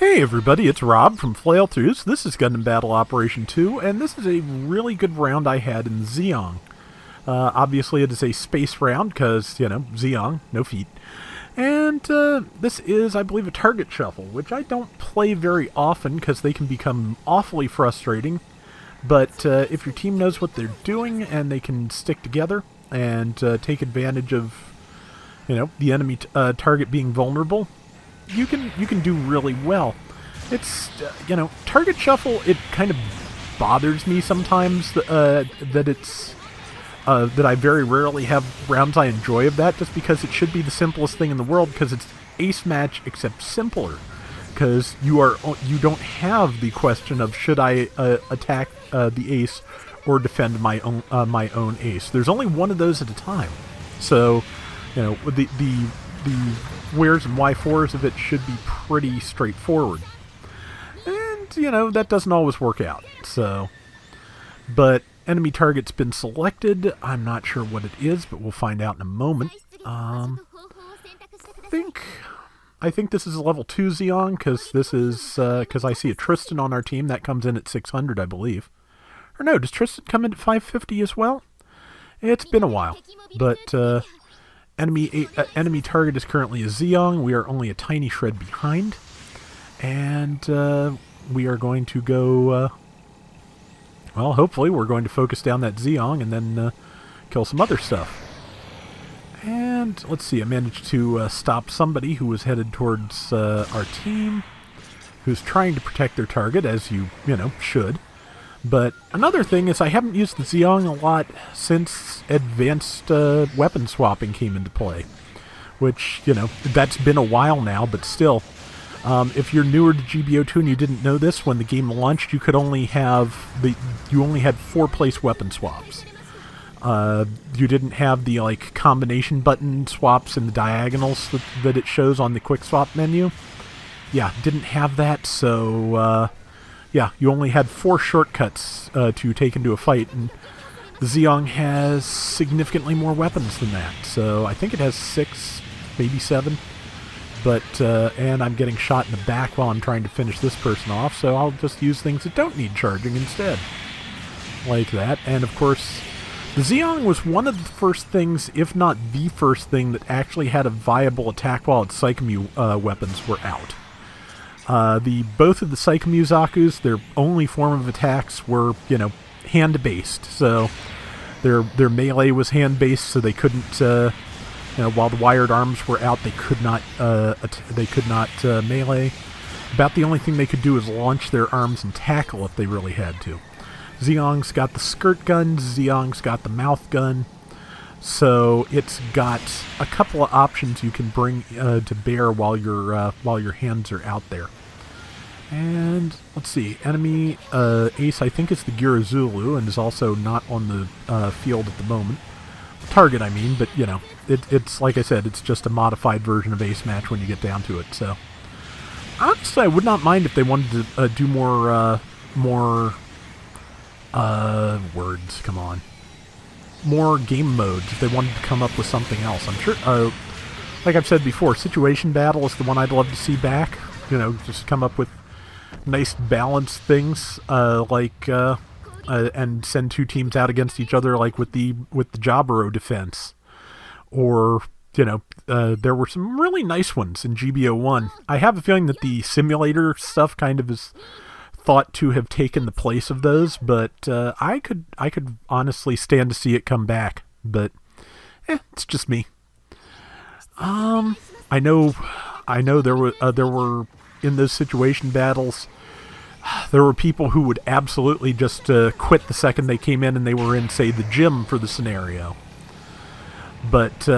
Hey everybody, it's Rob from Flailthroughs. This is Gundam Battle Operation 2, and this is a really good round I had in Zeong. Obviously it is a space round, because, Zeong, no feet. And this is, I believe, a target shuffle, which I don't play very often, because they can become awfully frustrating. But if your team knows what they're doing, and they can stick together, and take advantage of, the enemy target being vulnerable, you can do really well. It's target shuffle. It kind of bothers me sometimes that it's that I very rarely have rounds I enjoy of that, just because it should be the simplest thing in the world, because it's ace match except simpler, because you don't have the question of should I attack the ace or defend my own ace. There's only one of those at a time, so the wheres and y4s of it should be pretty straightforward. And, that doesn't always work out. So, but enemy target's been selected. I'm not sure what it is, but we'll find out in a moment. I think this is a level 2 Zeong, because I see a Tristan on our team. That comes in at 600, I believe. Or no, does Tristan come in at 550 as well? It's been a while, but enemy target is currently a Zeong. We are only a tiny shred behind. And we are going to go, well, hopefully we're going to focus down that Zeong and then kill some other stuff. And let's see, I managed to stop somebody who was headed towards our team, who's trying to protect their target, as you should. But another thing is I haven't used the Zeong a lot since advanced weapon swapping came into play. Which, that's been a while now, but still. If you're newer to GBO2 and you didn't know this, when the game launched, you only had 4-place weapon swaps. You didn't have the combination button swaps in the diagonals that it shows on the quick swap menu. Yeah, didn't have that, so yeah, you only had 4 shortcuts to take into a fight, and the Zeong has significantly more weapons than that. So I think it has 6, maybe 7. But, and I'm getting shot in the back while I'm trying to finish this person off, so I'll just use things that don't need charging instead. Like that. And of course, the Zeong was one of the first things, if not the first thing, that actually had a viable attack while its Psychomu weapons were out. Both of the Psychomu Zaku's, their only form of attacks were, hand-based. So their melee was hand-based, so they couldn't, while the wired arms were out, they could not melee. About the only thing they could do is launch their arms and tackle if they really had to. Zeong's got the skirt gun, Zeong's got the mouth gun. So it's got a couple of options you can bring to bear while your hands are out there. And let's see, enemy ace I think is the Girazulu, and is also not on the field at the moment. Target, I mean, but it's like I said, it's just a modified version of ace match when you get down to it. So honestly, I would not mind if they wanted to do more words. Come on. More game modes, if they wanted to come up with something else. I'm sure, like I've said before, Situation Battle is the one I'd love to see back. Just come up with nice balanced things, and send 2 teams out against each other, like with the Jaburo defense. Or, there were some really nice ones in GBO1. I have a feeling that the simulator stuff kind of is thought to have taken the place of those, but I could honestly stand to see it come back. But it's just me. I know there were in those situation battles, there were people who would absolutely just quit the second they came in and they were in, say, the gym for the scenario. But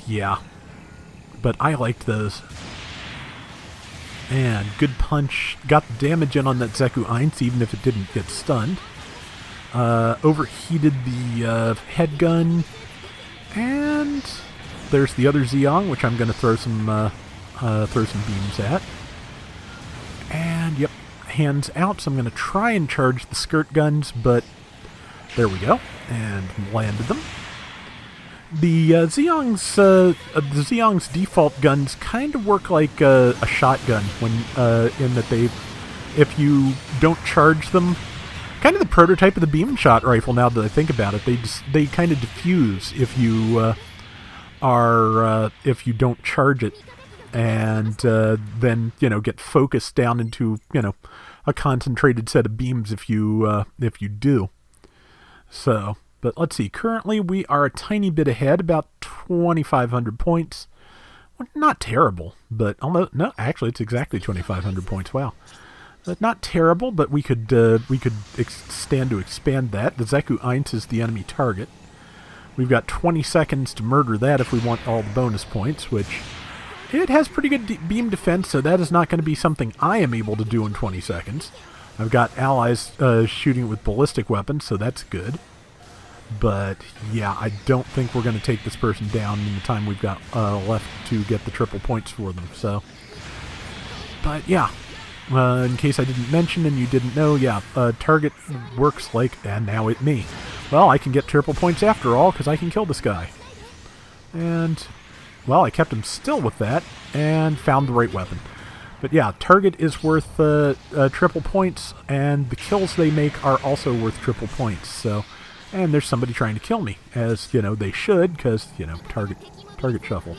yeah, but I liked those. And good punch. Got the damage in on that Zeku Eins, even if it didn't get stunned. Overheated the head gun. And there's the other Zeong, which I'm going to throw some beams at. And, yep, hands out. So I'm going to try and charge the skirt guns, but there we go. And landed them. The Zeong's default guns kind of work like a shotgun when in that if you don't charge them, kind of the prototype of the beam shot rifle. Now that I think about it, they kind of diffuse if you if you don't charge it, and then get focused down into a concentrated set of beams if you do. So. But let's see, currently we are a tiny bit ahead, about 2,500 points. Well, not terrible, but almost, no, actually it's exactly 2,500 points, wow. But not terrible, but we could stand to expand that. The Zeku 1 is the enemy target. We've got 20 seconds to murder that if we want all the bonus points, which it has pretty good beam defense, so that is not going to be something I am able to do in 20 seconds. I've got allies shooting it with ballistic weapons, so that's good. But, yeah, I don't think we're going to take this person down in the time we've got left to get the triple points for them. So, but, yeah, in case I didn't mention and you didn't know, yeah, target works like, and now it me. Well, I can get triple points after all because I can kill this guy. And, well, I kept him still with that and found the right weapon. But, yeah, target is worth triple points, and the kills they make are also worth triple points. So... And there's somebody trying to kill me, as, they should, because, target shuffle.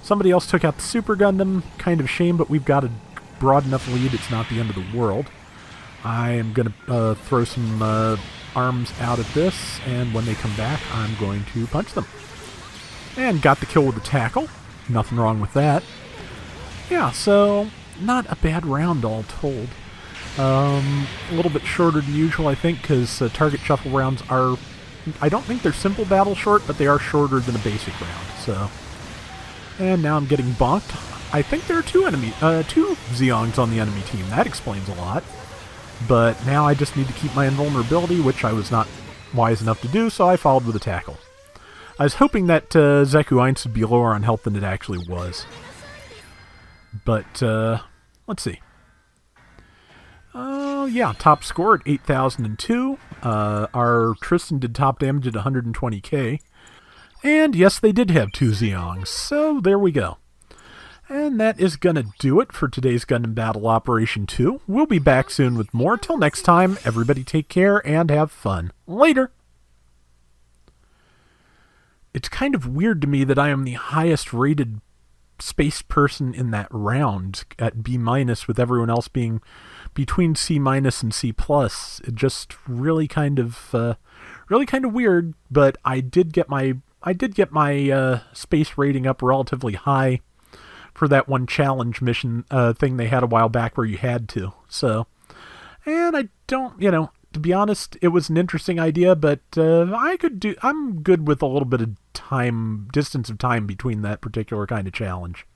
Somebody else took out the Super Gundam, kind of a shame, but we've got a broad enough lead, it's not the end of the world. I am going to throw some arms out at this, and when they come back, I'm going to punch them. And got the kill with the tackle, nothing wrong with that. Yeah, so, not a bad round all told. A little bit shorter than usual, I think, because target shuffle rounds are... I don't think they're simple battle short, but they are shorter than a basic round, so... And now I'm getting bonked. I think there are two Zeongs on the enemy team. That explains a lot. But now I just need to keep my invulnerability, which I was not wise enough to do, so I followed with a tackle. I was hoping that Zeku 1 would be lower on health than it actually was. But, let's see. Yeah, top score at 8,002. Our Tristan did top damage at 120k. And yes, they did have two Zeongs, so there we go. And that is going to do it for today's Gundam Battle Operation 2. We'll be back soon with more. Till next time, everybody take care and have fun. Later! It's kind of weird to me that I am the highest rated space person in that round at B-, with everyone else being between C- and C+. It just really kind of weird, but I did get my space rating up relatively high for that one challenge mission thing they had a while back where you had to. So, and I don't, to be honest, it was an interesting idea, but I'm good with a little bit of distance of time between that particular kind of challenge.